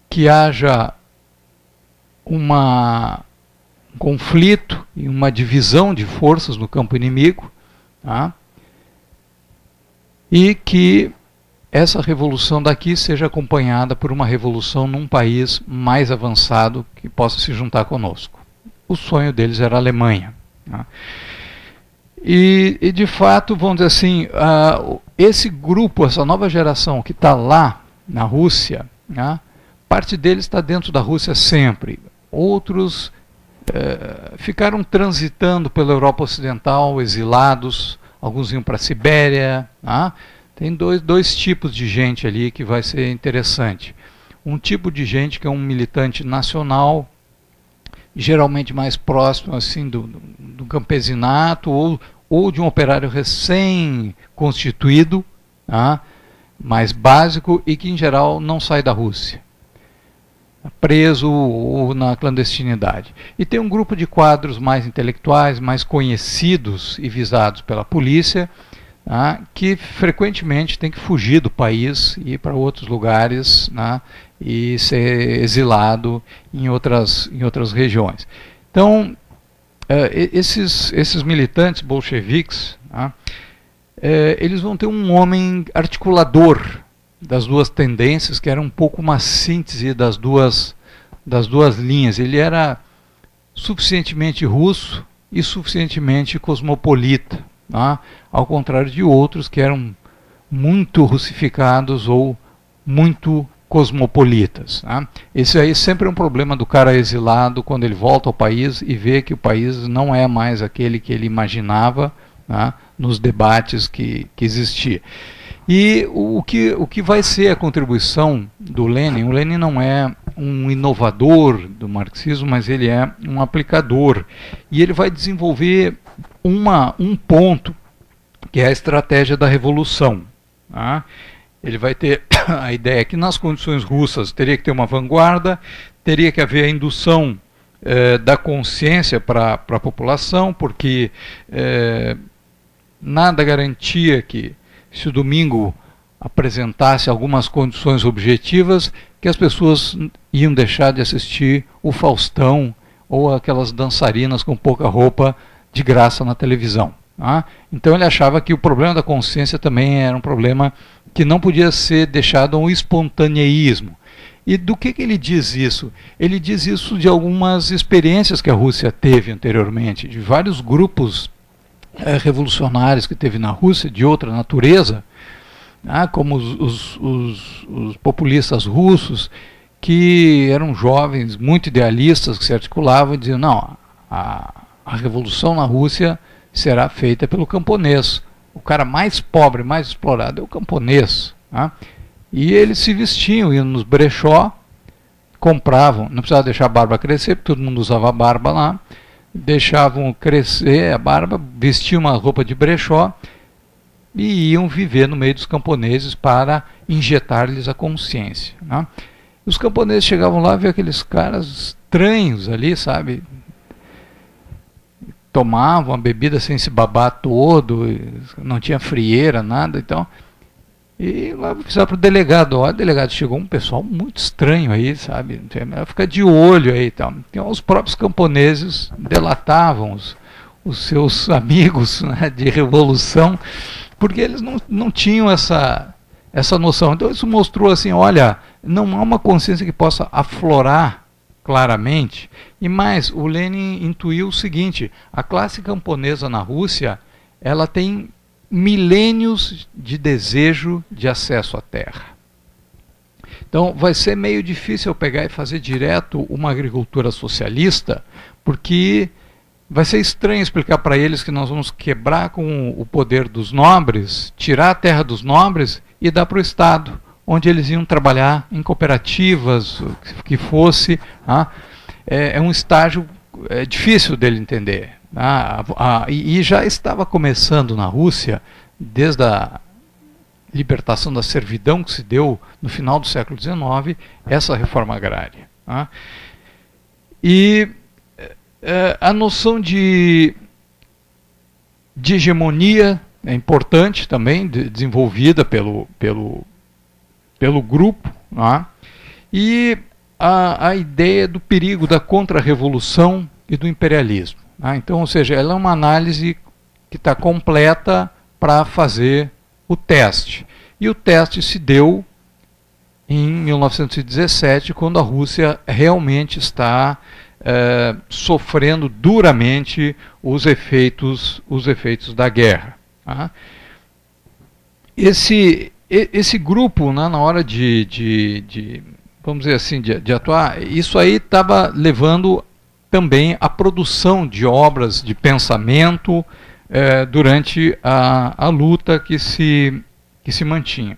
que haja um conflito e uma divisão de forças no campo inimigo, tá? E que essa revolução daqui seja acompanhada por uma revolução num país mais avançado que possa se juntar conosco. O sonho deles era a Alemanha, tá? E de fato, vamos dizer assim, esse grupo, essa nova geração que está lá na Rússia, tá? Parte deles está dentro da Rússia sempre. Outros ficaram transitando pela Europa Ocidental, exilados, alguns iam para a Sibéria, tá? Tem dois tipos de gente ali que vai ser interessante. Um tipo de gente que é um militante nacional, geralmente mais próximo assim do campesinato ou de um operário recém-constituído, tá? Mais básico e que em geral não sai da Rússia, preso ou na clandestinidade. E tem um grupo de quadros mais intelectuais, mais conhecidos e visados pela polícia, tá? Que frequentemente tem que fugir do país e ir para outros lugares, tá? E ser exilado em outras regiões. Então, esses militantes bolcheviques, tá? Eles vão ter um homem articulador das duas tendências, que era um pouco uma síntese das duas linhas. Ele era suficientemente russo e suficientemente cosmopolita, tá? Ao contrário de outros que eram muito russificados ou muito cosmopolitas, tá? Esse aí sempre é um problema do cara exilado quando ele volta ao país e vê que o país não é mais aquele que ele imaginava, tá? Nos debates que existia. E o que vai ser a contribuição do Lenin? O Lenin não é um inovador do marxismo, mas ele é um aplicador. E ele vai desenvolver um ponto, que é a estratégia da revolução, tá? Ele vai ter a ideia que nas condições russas teria que ter uma vanguarda, teria que haver a indução da consciência para a população, porque nada garantia que, se o domingo apresentasse algumas condições objetivas, que as pessoas iam deixar de assistir o Faustão ou aquelas dançarinas com pouca roupa de graça na televisão, tá? Então ele achava que o problema da consciência também era um problema que não podia ser deixado a um espontaneísmo. E do que ele diz isso? Ele diz isso de algumas experiências que a Rússia teve anteriormente, de vários grupos revolucionários que teve na Rússia, de outra natureza, como os populistas russos, que eram jovens muito idealistas, que se articulavam e diziam, não, a revolução na Rússia será feita pelo camponês. O cara mais pobre, mais explorado é o camponês, tá? E eles se vestiam, iam nos brechó, compravam, não precisava deixar a barba crescer, porque todo mundo usava a barba lá, deixavam crescer a barba, vestiam uma roupa de brechó e iam viver no meio dos camponeses para injetar-lhes a consciência, né? Os camponeses chegavam lá e viam aqueles caras estranhos ali, sabe? Tomavam a bebida sem se babar todo, não tinha frieira, nada, então. E lá precisava para o delegado, ó, o delegado chegou um pessoal muito estranho aí, sabe? Fica de olho aí e tal. Então os próprios camponeses delatavam os seus amigos, né, de revolução, porque eles não tinham essa noção. Então isso mostrou assim, olha, não há uma consciência que possa aflorar claramente. E mais, o Lenin intuiu o seguinte, a classe camponesa na Rússia, ela tem milênios de desejo de acesso à terra. Então vai ser meio difícil eu pegar e fazer direto uma agricultura socialista, porque vai ser estranho explicar para eles que nós vamos quebrar com o poder dos nobres, tirar a terra dos nobres e dar para o Estado, onde eles iam trabalhar em cooperativas, que fosse. É um estágio difícil dele entender. E já estava começando na Rússia, desde a libertação da servidão que se deu no final do século XIX, essa reforma agrária. E a noção de hegemonia é importante também, desenvolvida pelo grupo, e a ideia do perigo da contra-revolução e do imperialismo. Então, ou seja, ela é uma análise que está completa para fazer o teste. E o teste se deu em 1917, quando a Rússia realmente está sofrendo duramente os efeitos da guerra. Esse grupo, na hora vamos dizer assim, de atuar, isso aí estava levando também à produção de obras de pensamento durante a luta que se mantinha.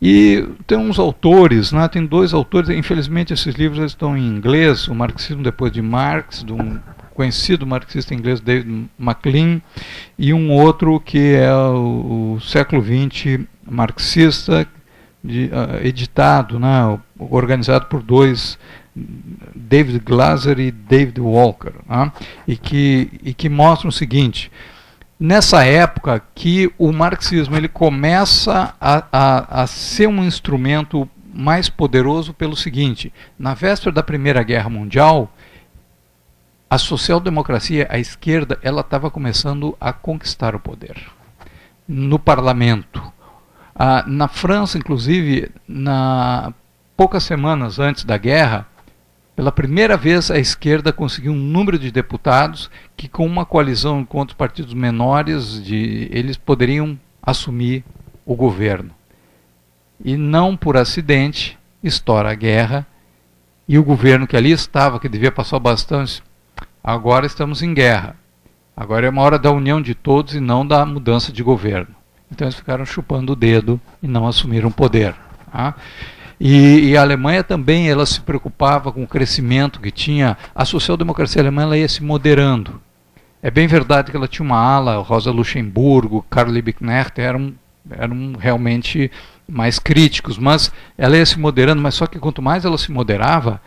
E tem uns autores, tem dois autores, infelizmente esses livros estão em inglês, o Marxismo Depois de Marx, de um conhecido marxista inglês, David MacLean, e um outro que é o século XX marxista, editado, organizado por dois, David Glaser e David Walker, e que mostram o seguinte: nessa época que o marxismo ele começa a ser um instrumento mais poderoso pelo seguinte: na véspera da Primeira Guerra Mundial, a social-democracia, a esquerda, ela estava começando a conquistar o poder no parlamento. Na França, inclusive, poucas semanas antes da guerra, pela primeira vez a esquerda conseguiu um número de deputados que, com uma coalizão com outros partidos menores, eles poderiam assumir o governo. E não por acidente, estoura a guerra, e o governo que ali estava, que devia passar bastante, agora estamos em guerra. Agora é uma hora da união de todos e não da mudança de governo. Então eles ficaram chupando o dedo e não assumiram o poder. E a Alemanha também, ela se preocupava com o crescimento que tinha. A social-democracia alemã ela ia se moderando. É bem verdade que ela tinha uma ala, Rosa Luxemburgo, Karl Liebknecht, eram realmente mais críticos, mas ela ia se moderando, mas só que quanto mais ela se moderava,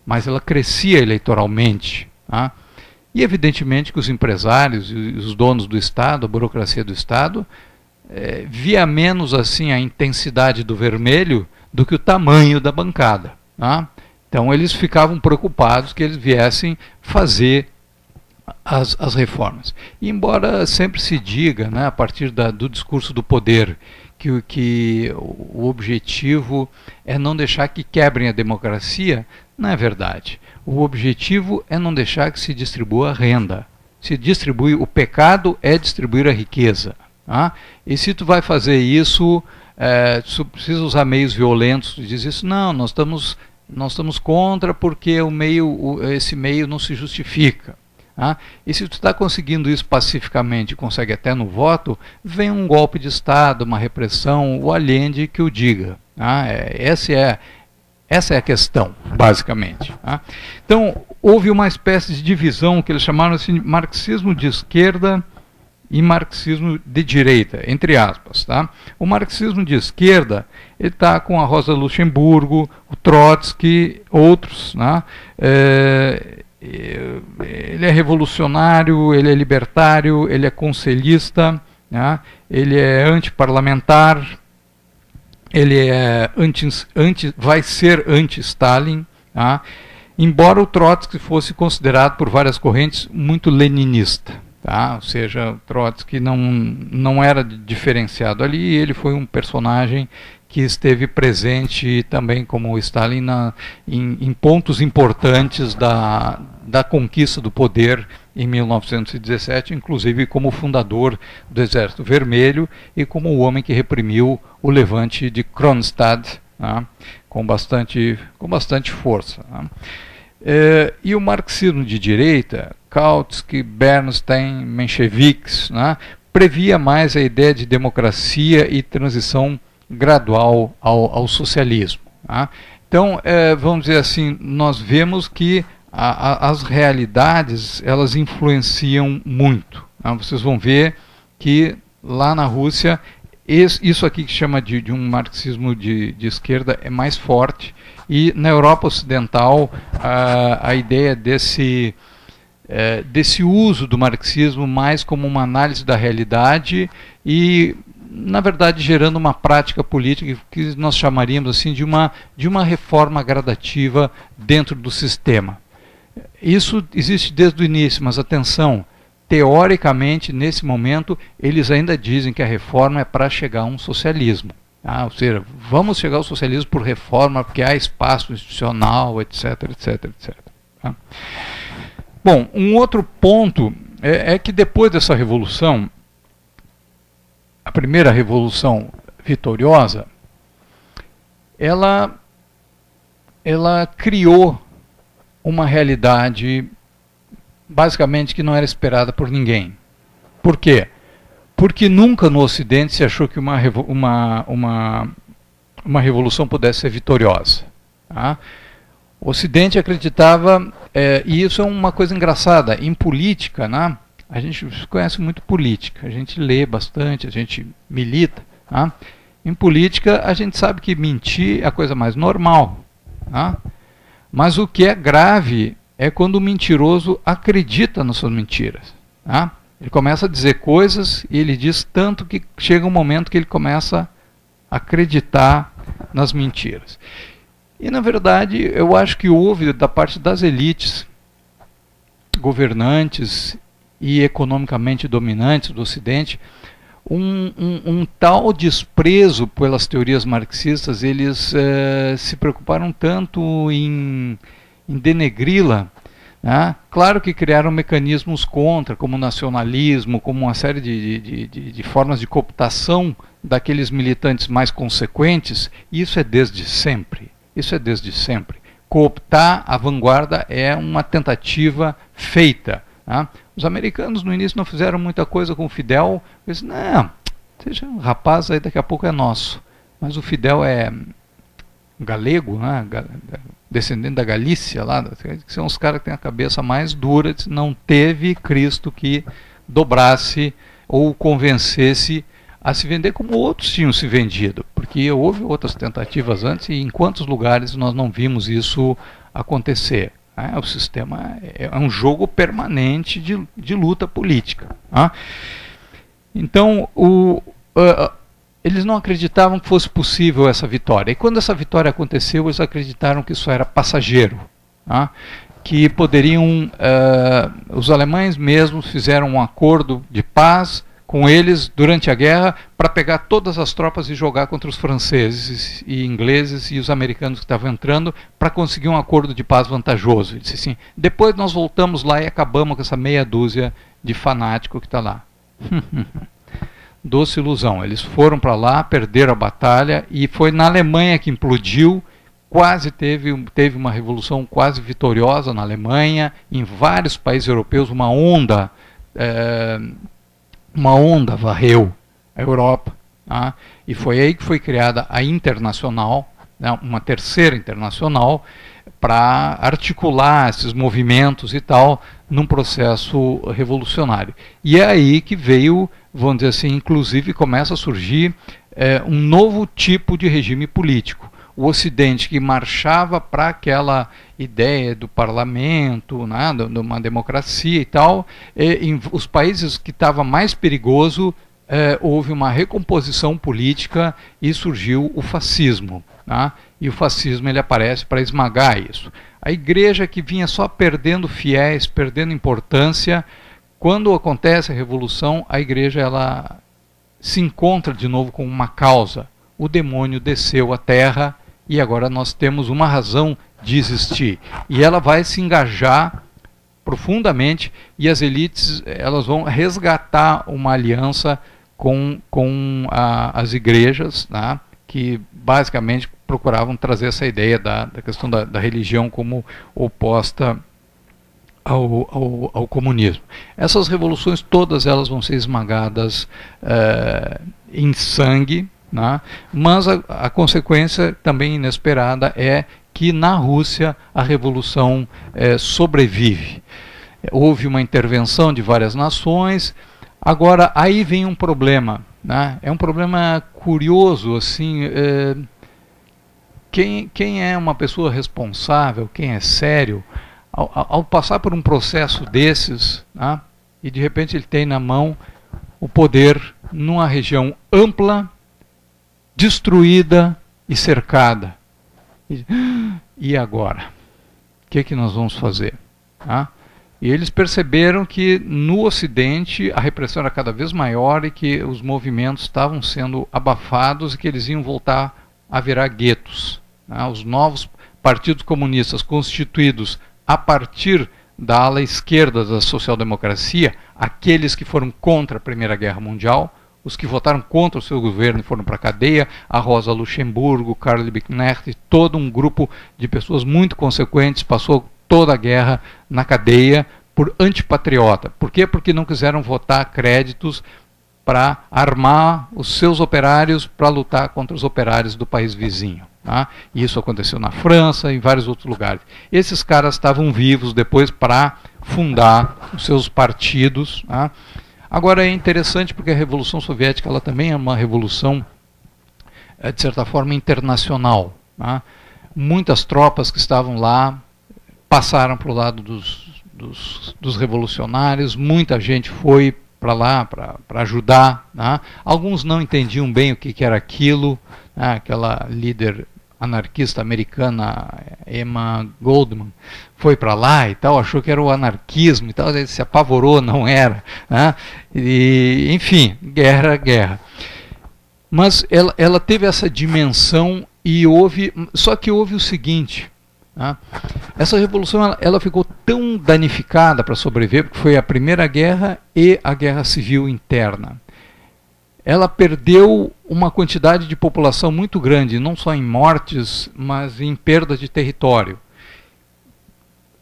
mais ela crescia eleitoralmente. E evidentemente que os empresários e os donos do Estado, a burocracia do Estado, via menos assim a intensidade do vermelho do que o tamanho da bancada. Então eles ficavam preocupados que eles viessem fazer as reformas. E embora sempre se diga, a partir do discurso do poder, que o objetivo é não deixar que quebrem a democracia, não é verdade. O objetivo é não deixar que se distribua a renda. Se distribui o pecado é distribuir a riqueza. E se tu vai fazer isso, tu precisa usar meios violentos, tu diz isso, não, nós estamos contra porque esse meio não se justifica. E se tu está conseguindo isso pacificamente, consegue até no voto, vem um golpe de Estado, uma repressão, o Allende que o diga. Essa é a questão, basicamente. Então, houve uma espécie de divisão que eles chamaram assim de marxismo de esquerda e marxismo de direita, entre aspas. O marxismo de esquerda ele está com a Rosa Luxemburgo, o Trotsky, outros. Ele é revolucionário, ele é libertário, ele é conselhista, ele é antiparlamentar, ele é vai ser anti-Stalin, embora o Trotsky fosse considerado por várias correntes muito leninista. Ou seja, o Trotsky não era diferenciado ali, ele foi um personagem que esteve presente também como Stalin em pontos importantes da conquista do poder em 1917, inclusive como fundador do Exército Vermelho e como o homem que reprimiu o levante de Kronstadt com bastante força. E o marxismo de direita, Kautsky, Bernstein, mencheviques, previa mais a ideia de democracia e transição gradual ao socialismo. Então, vamos dizer assim, nós vemos que as realidades elas influenciam muito. Vocês vão ver que lá na Rússia isso aqui que chama de um marxismo de esquerda é mais forte, e na Europa Ocidental a ideia desse uso do marxismo mais como uma análise da realidade e na verdade, gerando uma prática política que nós chamaríamos assim de uma reforma gradativa dentro do sistema. Isso existe desde o início, mas atenção, teoricamente, nesse momento, eles ainda dizem que a reforma é para chegar a um socialismo. Ou seja, vamos chegar ao socialismo por reforma, porque há espaço institucional, etc, etc, etc. Tá? Bom, um outro ponto é que depois dessa revolução, a primeira revolução vitoriosa, ela criou uma realidade basicamente que não era esperada por ninguém. Por quê? Porque nunca no Ocidente se achou que uma revolução pudesse ser vitoriosa. Tá? O Ocidente acreditava, e isso é uma coisa engraçada, em política, né? A gente conhece muito política, a gente lê bastante, a gente milita. Tá? Em política, a gente sabe que mentir é a coisa mais normal. Tá? Mas o que é grave é quando o mentiroso acredita nas suas mentiras. Tá? Ele começa a dizer coisas e ele diz tanto que chega um momento que ele começa a acreditar nas mentiras. E, na verdade, eu acho que houve, da parte das elites governantes e economicamente dominantes do Ocidente, um tal desprezo pelas teorias marxistas. Eles se preocuparam tanto em denegri-la. Né? Claro que criaram mecanismos contra, como o nacionalismo, como uma série de formas de cooptação daqueles militantes mais consequentes. Isso é desde sempre. Isso é desde sempre. Cooptar a vanguarda é uma tentativa feita. Tá? Os americanos no início não fizeram muita coisa com o Fidel. Eles não, seja um rapaz aí, daqui a pouco é nosso. Mas o Fidel é galego, né? Descendente da Galícia, lá, que são os caras que têm a cabeça mais dura. Não teve Cristo que dobrasse ou convencesse a se vender como outros tinham se vendido, porque houve outras tentativas antes e em quantos lugares nós não vimos isso acontecer. O sistema é um jogo permanente de luta política. Então, eles não acreditavam que fosse possível essa vitória. E quando essa vitória aconteceu, eles acreditaram que isso era passageiro. Que poderiam... os alemães mesmos fizeram um acordo de paz com eles durante a guerra para pegar todas as tropas e jogar contra os franceses e ingleses e os americanos que estavam entrando para conseguir um acordo de paz vantajoso. Ele disse assim, depois nós voltamos lá e acabamos com essa meia dúzia de fanático que está lá. Doce ilusão. Eles foram para lá, perderam a batalha e foi na Alemanha que implodiu. Quase teve uma revolução quase vitoriosa na Alemanha, em vários países europeus, uma onda varreu a Europa, tá? E foi aí que foi criada a Internacional, né, uma terceira internacional, para articular esses movimentos e tal, num processo revolucionário. E é aí que veio, vamos dizer assim, inclusive começa a surgir um novo tipo de regime político. O Ocidente, que marchava para aquela ideia do parlamento, né, de uma democracia e tal, em os países que estava mais perigoso, houve uma recomposição política e surgiu o fascismo. Tá? E o fascismo ele aparece para esmagar isso. A igreja, que vinha só perdendo fiéis, perdendo importância, quando acontece a revolução, a igreja ela se encontra de novo com uma causa. O demônio desceu à terra e agora nós temos uma razão de existir. E ela vai se engajar profundamente e as elites elas vão resgatar uma aliança com as igrejas, né, que basicamente procuravam trazer essa ideia da questão da religião como oposta ao comunismo. Essas revoluções todas elas vão ser esmagadas em sangue, né? Mas a consequência também inesperada é que na Rússia a revolução sobrevive. Houve uma intervenção de várias nações. Agora aí vem um problema, né? É um problema curioso, assim. Quem é uma pessoa responsável, quem é sério, ao passar por um processo desses, né, e de repente ele tem na mão o poder numa região ampla, destruída e cercada. E agora? O que nós vamos fazer? E eles perceberam que no Ocidente a repressão era cada vez maior e que os movimentos estavam sendo abafados e que eles iam voltar a virar guetos. Os novos partidos comunistas constituídos a partir da ala esquerda da social-democracia, aqueles que foram contra a Primeira Guerra Mundial, os que votaram contra o seu governo e foram para a cadeia, a Rosa Luxemburgo, Karl Liebknecht, todo um grupo de pessoas muito consequentes passou toda a guerra na cadeia por antipatriota. Por quê? Porque não quiseram votar créditos para armar os seus operários para lutar contra os operários do país vizinho. Isso aconteceu na França e em vários outros lugares. Esses caras estavam vivos depois para fundar os seus partidos. Agora é interessante porque a Revolução Soviética ela também é uma revolução, de certa forma, internacional. Muitas tropas que estavam lá passaram para o lado dos revolucionários, muita gente foi para lá para ajudar. Alguns não entendiam bem o que era aquilo. Aquela líder anarquista americana, Emma Goldman, foi para lá e tal, achou que era o anarquismo e tal, ele se apavorou, não era. E, enfim, guerra. Mas ela teve essa dimensão e só que houve o seguinte. Essa revolução ela ficou tão danificada para sobreviver, porque foi a Primeira Guerra e a Guerra Civil Interna. Ela perdeu uma quantidade de população muito grande, não só em mortes, mas em perda de território.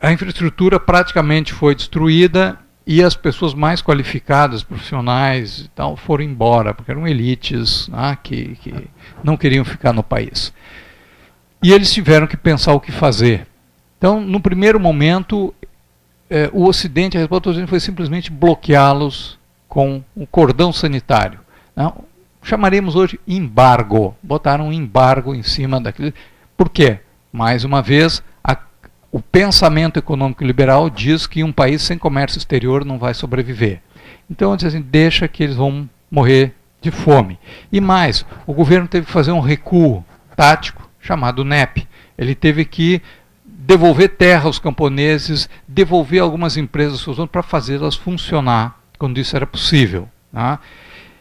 A infraestrutura praticamente foi destruída e as pessoas mais qualificadas, profissionais e tal, foram embora, porque eram elites que não queriam ficar no país. E eles tiveram que pensar o que fazer. Então, no primeiro momento, o Ocidente, a resposta do Ocidente foi simplesmente bloqueá-los com um cordão sanitário. Chamaremos hoje embargo. Botaram um embargo em cima daquilo. Por quê? Mais uma vez, o pensamento econômico liberal diz que um país sem comércio exterior não vai sobreviver. Então, assim, deixa que eles vão morrer de fome. E mais, o governo teve que fazer um recuo tático chamado NEP. Ele teve que devolver terra aos camponeses, devolver algumas empresas para fazê-las funcionar quando isso era possível.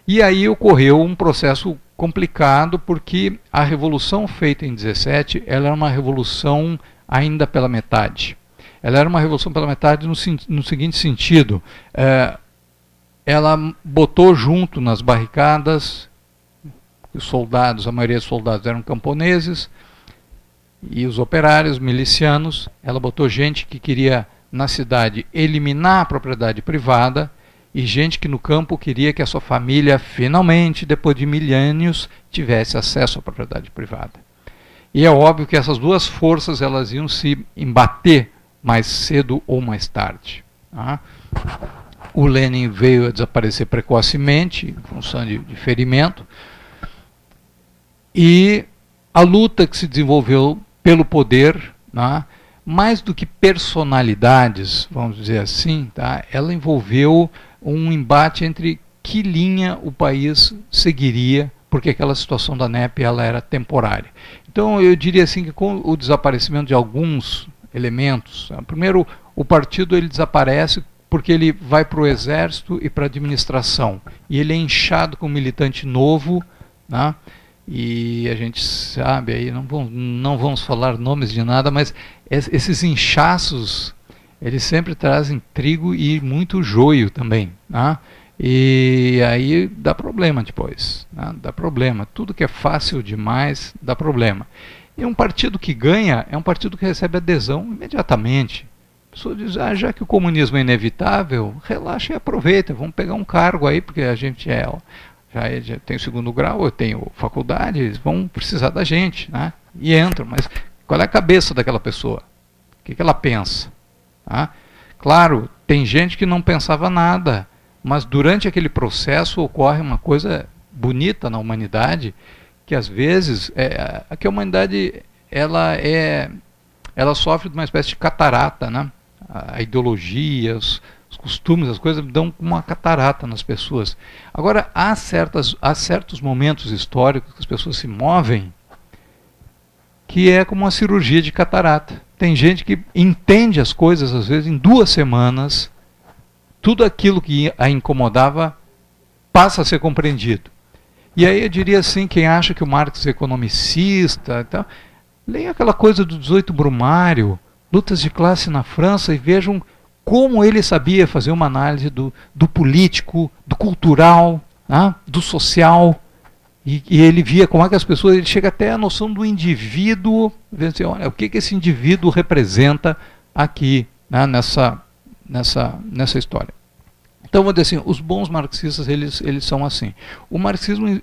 E aí ocorreu um processo complicado, porque a revolução feita em 17, ela era uma revolução ainda pela metade. Ela era uma revolução pela metade no seguinte sentido: ela botou junto nas barricadas os soldados, a maioria dos soldados eram camponeses, e os operários, milicianos. Ela botou gente que queria na cidade eliminar a propriedade privada, e gente que no campo queria que a sua família finalmente, depois de milênios, tivesse acesso à propriedade privada. E é óbvio que essas duas forças elas iam se embater mais cedo ou mais tarde. O Lenin veio a desaparecer precocemente, em função de ferimento, e a luta que se desenvolveu pelo poder, mais do que personalidades, vamos dizer assim, ela envolveu um embate entre que linha o país seguiria, porque aquela situação da NEP ela era temporária. Então eu diria assim que com o desaparecimento de alguns elementos, primeiro o partido ele desaparece porque ele vai para o exército e para a administração, e ele é inchado com um militante novo, e a gente sabe, aí não vamos falar nomes de nada, mas esses inchaços, eles sempre trazem trigo e muito joio também. E aí dá problema depois. Dá problema. Tudo que é fácil demais dá problema. E um partido que ganha é um partido que recebe adesão imediatamente. A pessoa diz, já que o comunismo é inevitável, relaxa e aproveita, vamos pegar um cargo aí, porque a gente já tem o segundo grau, eu tenho faculdade, eles vão precisar da gente, e entram. Mas qual é a cabeça daquela pessoa? O que ela pensa? Claro, tem gente que não pensava nada, mas durante aquele processo ocorre uma coisa bonita na humanidade, que às vezes que a humanidade ela sofre de uma espécie de catarata, a ideologia, os costumes, as coisas dão uma catarata nas pessoas. Agora, há certos momentos históricos que as pessoas se movem que é como uma cirurgia de catarata. Tem gente que entende as coisas, às vezes, em 2 semanas, tudo aquilo que a incomodava passa a ser compreendido. E aí eu diria assim, quem acha que o Marx é economicista, então, leia aquela coisa do 18 Brumário, Lutas de Classe na França, e vejam como ele sabia fazer uma análise do político, do cultural, do social. E ele via como é que as pessoas, ele chega até a noção do indivíduo, vê assim, olha, o que esse indivíduo representa aqui, nessa história. Então, vou dizer assim, os bons marxistas, eles são assim. O marxismo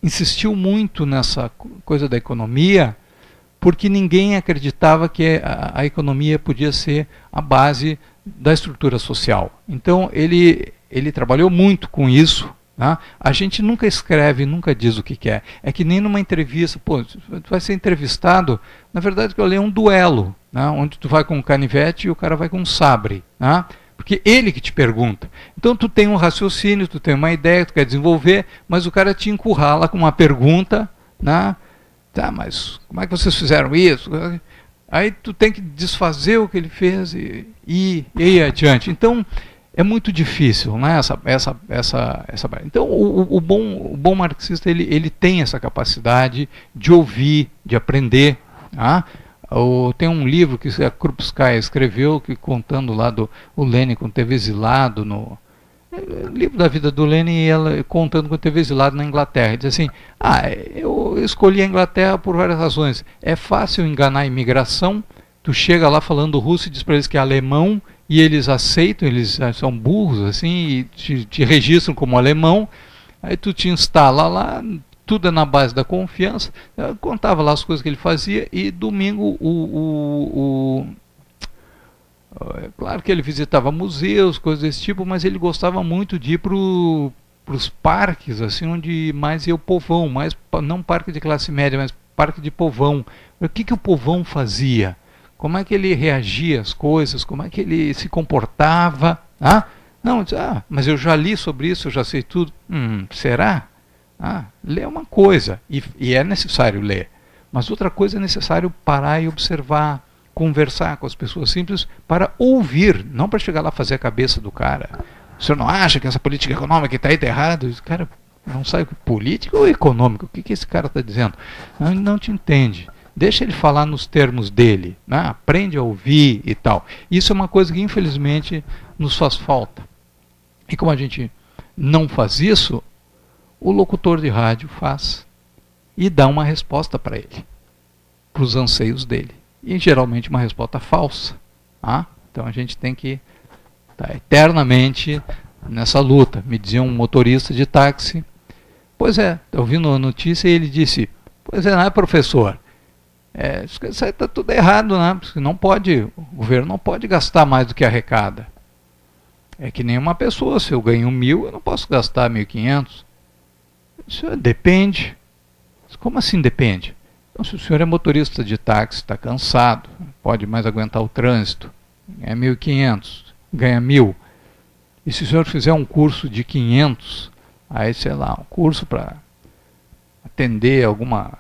insistiu muito nessa coisa da economia, porque ninguém acreditava que a economia podia ser a base da estrutura social. Então, ele trabalhou muito com isso. A gente nunca escreve, nunca diz o que quer. É que nem numa entrevista, pô, tu vai ser entrevistado, na verdade que eu leio um duelo, onde tu vai com um canivete e o cara vai com um sabre, porque ele que te pergunta. Então tu tem um raciocínio, tu tem uma ideia, tu quer desenvolver, mas o cara te encurrala com uma pergunta, tá, mas como é que vocês fizeram isso? Aí tu tem que desfazer o que ele fez e ir adiante. Então é muito difícil, Então o bom marxista ele tem essa capacidade de ouvir, de aprender. Tem um livro que a Krupskaya escreveu, que contando lá o Lenin quando teve exilado no livro da vida do Lenin, e ela contando quando teve exilado na Inglaterra. Ele diz assim: eu escolhi a Inglaterra por várias razões. É fácil enganar a imigração. Tu chega lá falando russo e diz para eles que é alemão, e eles aceitam, eles são burros assim, e te registram como alemão. Aí tu te instala lá, tudo é na base da confiança. Eu contava lá as coisas que ele fazia, e domingo claro que ele visitava museus, coisas desse tipo, mas ele gostava muito de ir para os parques, assim, onde mais ia o povão, não parque de classe média, mas parque de povão. O que o povão fazia? Como é que ele reagia às coisas? Como é que ele se comportava? Não, mas eu já li sobre isso, eu já sei tudo. Será? Ler é uma coisa, e é necessário ler. Mas outra coisa é necessário parar e observar, conversar com as pessoas simples para ouvir, não para chegar lá e fazer a cabeça do cara. O senhor não acha que essa política econômica está aí, está errado? O cara não sabe política ou econômica, o que esse cara está dizendo? Ele não te entende. Deixa ele falar nos termos dele, aprende a ouvir e tal. Isso é uma coisa que infelizmente nos faz falta. E como a gente não faz isso, o locutor de rádio faz e dá uma resposta para ele, para os anseios dele. E geralmente uma resposta falsa. Então a gente tem que estar eternamente nessa luta. Me dizia um motorista de táxi: pois é, está ouvindo a notícia, e ele disse: pois é, professor, isso aí está tudo errado, porque não pode, o governo não pode gastar mais do que arrecada. É que nem uma pessoa, se eu ganho 1.000, eu não posso gastar 1.500. Isso depende. Como assim depende? Então, se o senhor é motorista de táxi, está cansado, pode mais aguentar o trânsito, é 1.500, ganha 1.000. E se o senhor fizer um curso de 500, aí sei lá, um curso para atender alguma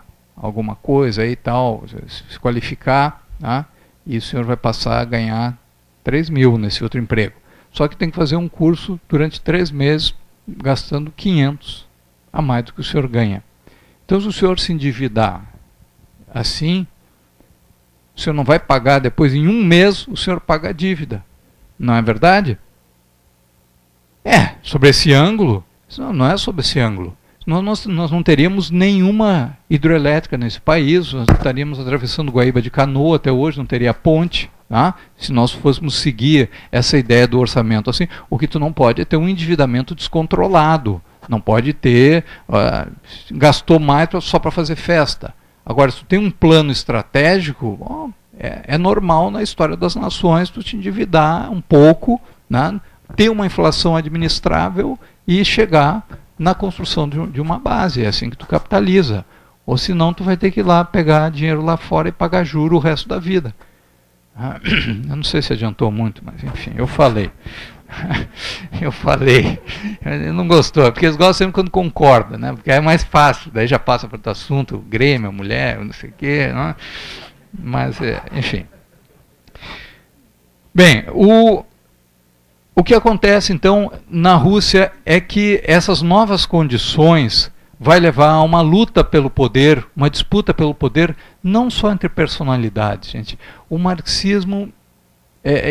coisa aí e tal, se qualificar, e o senhor vai passar a ganhar 3.000 nesse outro emprego. Só que tem que fazer um curso durante 3 meses, gastando 500 a mais do que o senhor ganha. Então, se o senhor se endividar assim, o senhor não vai pagar, depois em 1 mês o senhor paga a dívida. Não é verdade? Sobre esse ângulo, não é sobre esse ângulo. Nós não teríamos nenhuma hidrelétrica nesse país, nós estaríamos atravessando Guaíba de canoa até hoje, não teria ponte, se nós fôssemos seguir essa ideia do orçamento assim. O que tu não pode é ter um endividamento descontrolado, não pode ter, gastou mais só para fazer festa. Agora, se tu tem um plano estratégico, é normal na história das nações tu te endividar um pouco, ter uma inflação administrável e chegar na construção de uma base. É assim que tu capitaliza. Ou senão tu vai ter que ir lá pegar dinheiro lá fora e pagar juro o resto da vida. Eu não sei se adiantou muito, mas enfim, eu falei. Eu falei, ele não gostou, porque eles gostam sempre quando concorda, né? Porque é mais fácil, daí já passa para outro assunto, o Grêmio, a mulher, não sei o quê, né? Mas, enfim. Bem, o que acontece então na Rússia é que essas novas condições vai levar a uma luta pelo poder, uma disputa pelo poder, não só entre personalidades, gente. O marxismo,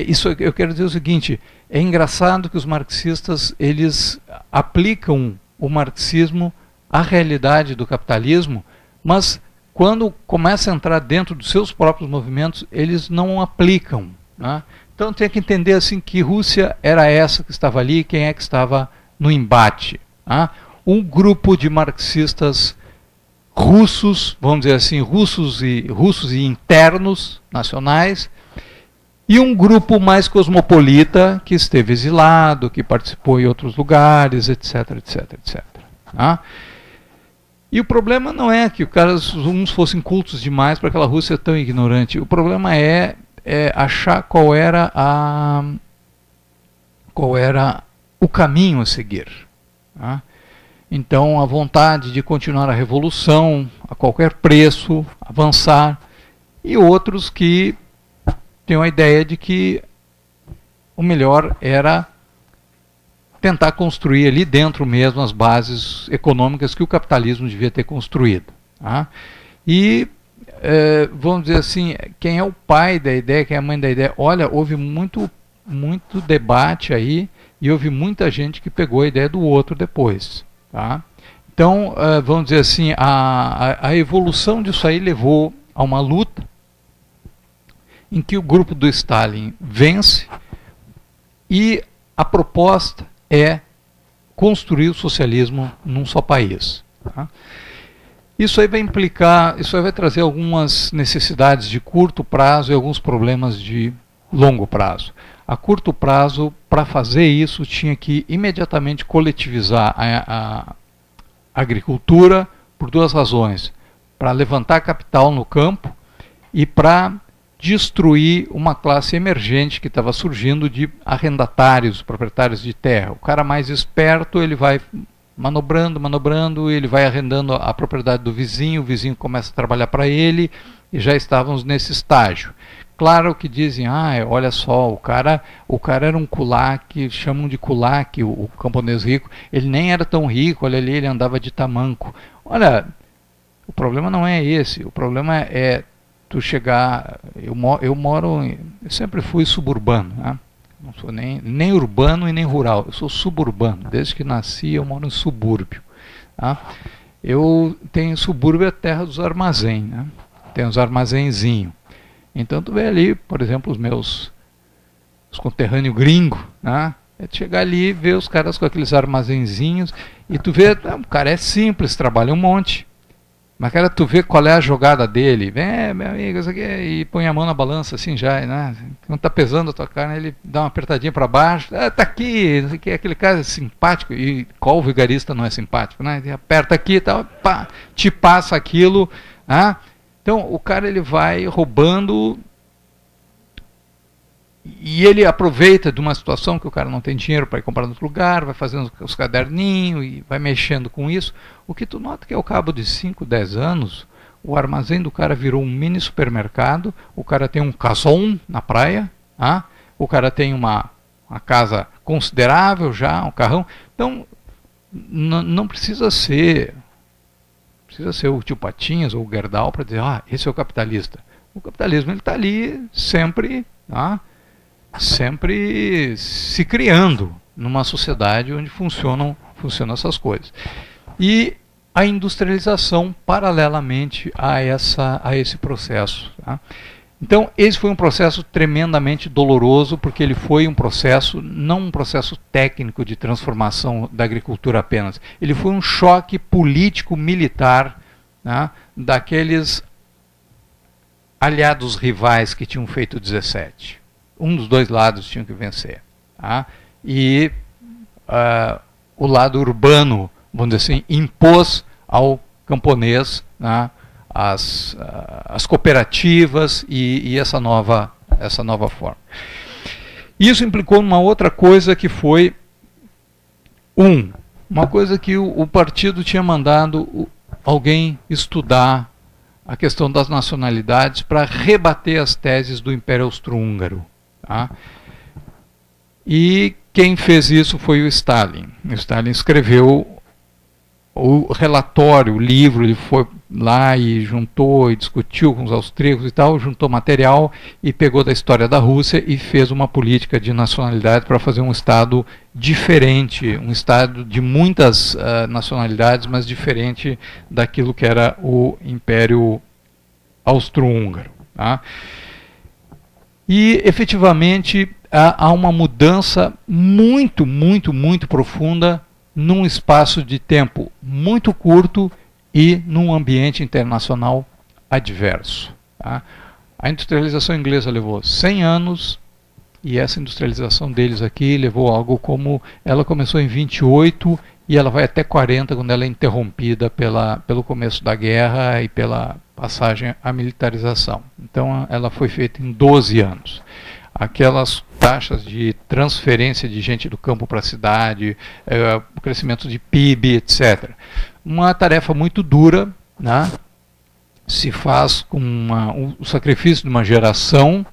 isso eu quero dizer o seguinte, é engraçado que os marxistas, eles aplicam o marxismo à realidade do capitalismo, mas quando começa a entrar dentro dos seus próprios movimentos, eles não aplicam, né? Então tem que entender assim que Rússia era essa que estava ali, quem é que estava no embate, né? Um grupo de marxistas russos, vamos dizer assim, russos e internos, nacionais, e um grupo mais cosmopolita que esteve exilado, que participou em outros lugares, etc, etc, etc. Tá? E o problema não é que uns fossem cultos demais para aquela Rússia tão ignorante. O problema é achar qual era o caminho a seguir. Tá? Então, a vontade de continuar a revolução a qualquer preço, avançar, e outros que têm a ideia de que o melhor era tentar construir ali dentro mesmo as bases econômicas que o capitalismo devia ter construído. Tá? E, vamos dizer assim, quem é o pai da ideia, quem é a mãe da ideia? Olha, houve muito debate aí, e houve muita gente que pegou a ideia do outro depois. Tá? Então, vamos dizer assim, a evolução disso aí levou a uma luta em que o grupo do Stalin vence e a proposta é construir o socialismo num só país. Tá? Isso aí vai trazer algumas necessidades de curto prazo e alguns problemas de longo prazo. A curto prazo, para fazer isso, tinha que imediatamente coletivizar a agricultura por duas razões. Para levantar capital no campo e para destruir uma classe emergente que estava surgindo de arrendatários, proprietários de terra. O cara mais esperto, ele vai manobrando, ele vai arrendando a propriedade do vizinho, o vizinho começa a trabalhar para ele, e já estávamos nesse estágio. Claro que dizem, olha só, o cara era um kulak, chamam de kulak, o camponês rico, ele nem era tão rico, olha ali, ele andava de tamanco. Olha, o problema não é esse, o problema é tu chegar, eu sempre fui suburbano, né? Não sou nem urbano e nem rural, eu sou suburbano, desde que nasci eu moro em subúrbio. Tá? Eu tenho subúrbio a terra dos armazéns, né? Tem uns armazenzinhos. Então tu vê ali, por exemplo, os conterrâneos gringos, né? É chegar ali e ver os caras com aqueles armazenzinhos e tu vê, o cara é simples, trabalha um monte. Mas cara, tu vê qual é a jogada dele, vem, meu amigo, isso aqui, e põe a mão na balança assim já, né? Quando tá pesando a tua carne, ele dá uma apertadinha para baixo, tá aqui, isso aqui, aquele cara é simpático, e qual vigarista não é simpático, né? Ele aperta aqui e tal, pá, te passa aquilo, né? Então o cara ele vai roubando e ele aproveita de uma situação que o cara não tem dinheiro para ir comprar em outro lugar, vai fazendo os caderninhos e vai mexendo com isso. O que tu nota que ao cabo de 5, 10 anos, o armazém do cara virou um mini supermercado, o cara tem um casão na praia, o cara tem uma casa considerável já, um carrão. Então não precisa ser o tio Patinhas ou o Gerdau para dizer, esse é o capitalista. O capitalismo está ali sempre, sempre se criando numa sociedade onde funcionam essas coisas. E a industrialização paralelamente a esse processo. Tá? Então, esse foi um processo tremendamente doloroso, porque ele foi um processo, não um processo técnico de transformação da agricultura apenas, ele foi um choque político-militar, né, daqueles aliados rivais que tinham feito 17. Um dos dois lados tinha que vencer. Tá? E o lado urbano, vamos dizer assim, impôs ao camponês, né, as cooperativas e essa nova forma. Isso implicou numa outra coisa que foi, uma coisa que o partido tinha mandado alguém estudar a questão das nacionalidades para rebater as teses do Império Austro-Húngaro. Tá? E quem fez isso foi o Stalin. O Stalin escreveu o relatório, o livro, ele foi lá e juntou e discutiu com os austríacos e tal, juntou material e pegou da história da Rússia e fez uma política de nacionalidade para fazer um Estado diferente, um Estado de muitas nacionalidades, mas diferente daquilo que era o Império Austro-Húngaro. Tá? E, efetivamente, há uma mudança muito, muito, muito profunda num espaço de tempo muito curto e num ambiente internacional adverso. Tá? A industrialização inglesa levou 100 anos e essa industrialização deles aqui levou algo como... Ela começou em 28 e ela vai até 40 quando ela é interrompida pelo começo da guerra e pela passagem à militarização. Então ela foi feita em 12 anos. Aquelas taxas de transferência de gente do campo para a cidade, o crescimento de PIB, etc. Uma tarefa muito dura, né? Se faz com o sacrifício de uma geração,